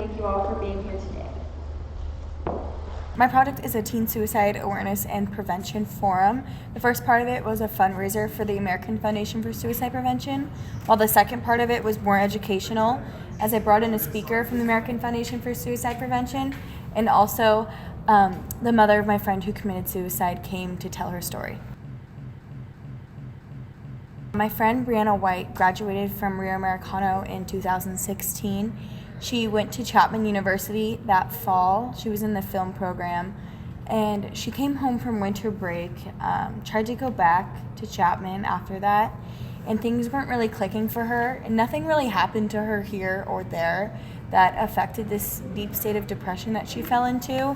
thank you all for being here today. My project is a teen suicide awareness and prevention forum. The first part of it was a fundraiser for the American Foundation for Suicide Prevention, while the second part of it was more educational, as I brought in a speaker from the American Foundation for Suicide Prevention, and also the mother of my friend who committed suicide came to tell her story. My friend Brianna White graduated from Rio Americano in 2016. She went to Chapman University that fall. She was in the film program, and she came home from winter break, tried to go back to Chapman after that, and things weren't really clicking for her, and nothing really happened to her here or there that affected this deep state of depression that she fell into.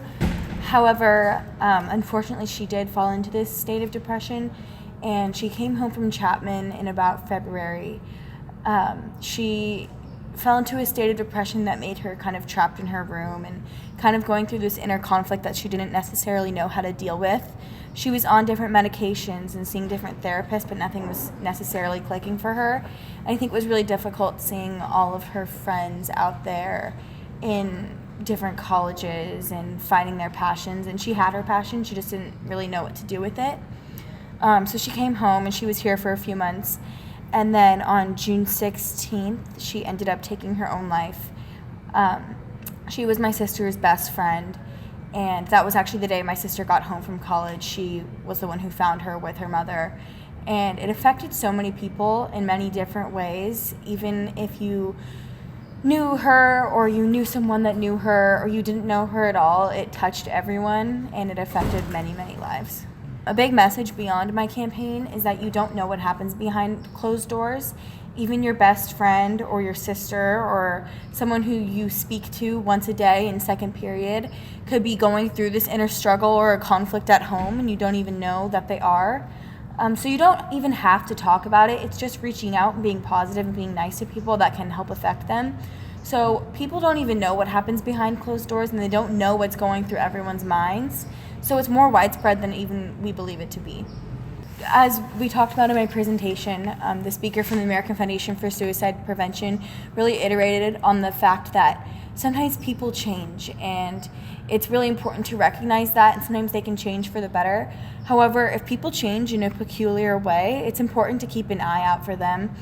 However, unfortunately, she did fall into this state of depression, and she came home from Chapman in about February. She fell into a state of depression that made her kind of trapped in her room and kind of going through this inner conflict that she didn't necessarily know how to deal with. She was on different medications and seeing different therapists, but nothing was necessarily clicking for her. And I think it was really difficult seeing all of her friends out there in different colleges and finding their passions. And she had her passion, she just didn't really know what to do with it. So she came home and she was here for a few months. And then on June 16th, she ended up taking her own life. She was my sister's best friend, and that was actually the day my sister got home from college. She was the one who found her with her mother. And it affected so many people in many different ways. Even if you knew her or you knew someone that knew her or you didn't know her at all, it touched everyone and it affected many, many lives. A big message beyond my campaign is that you don't know what happens behind closed doors. Even your best friend or your sister or someone who you speak to once a day in second period could be going through this inner struggle or a conflict at home and you don't even know that they are. So you don't even have to talk about it. It's just reaching out and being positive and being nice to people that can help affect them. So people don't even know what happens behind closed doors and they don't know what's going through everyone's minds. So it's more widespread than even we believe it to be. As we talked about in my presentation, the speaker from the American Foundation for Suicide Prevention really iterated on the fact that sometimes people change and it's really important to recognize that, and sometimes they can change for the better. However, if people change in a peculiar way, it's important to keep an eye out for them.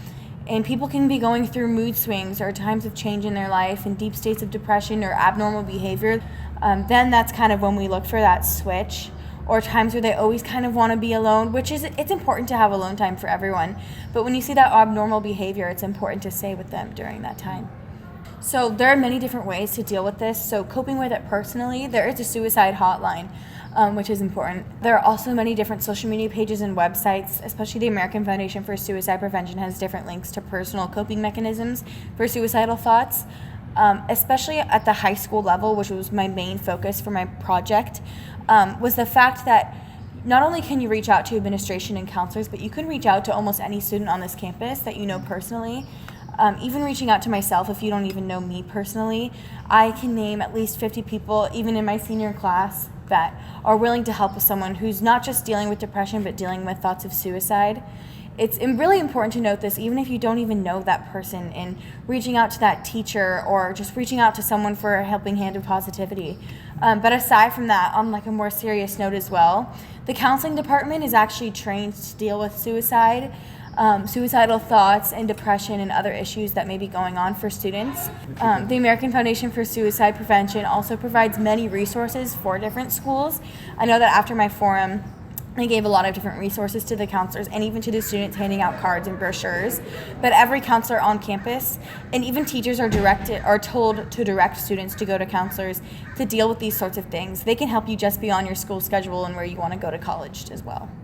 And people can be going through mood swings or times of change in their life and deep states of depression or abnormal behavior. Then that's kind of when we look for that switch, or times where they always kind of want to be alone, which is, it's important to have alone time for everyone. But when you see that abnormal behavior, it's important to stay with them during that time. So there are many different ways to deal with this. So coping with it personally, there is a suicide hotline, which is important. There are also many different social media pages and websites, especially the American Foundation for Suicide Prevention has different links to personal coping mechanisms for suicidal thoughts. Especially at the high school level, which was my main focus for my project, was the fact that not only can you reach out to administration and counselors, but you can reach out to almost any student on this campus that you know personally. Even reaching out to myself, if you don't even know me personally, I can name at least 50 people, even in my senior class, that are willing to help with someone who's not just dealing with depression, but dealing with thoughts of suicide. It's really important to note this, even if you don't even know that person, and reaching out to that teacher or just reaching out to someone for a helping hand of positivity. But aside from that, on like a more serious note as well, the counseling department is actually trained to deal with suicide, suicidal thoughts, and depression and other issues that may be going on for students. The American Foundation for Suicide Prevention also provides many resources for different schools. I know that after my forum, they gave a lot of different resources to the counselors and even to the students, handing out cards and brochures. But every counselor on campus and even teachers are told to direct students to go to counselors to deal with these sorts of things. They can help you just beyond your school schedule and where you want to go to college as well.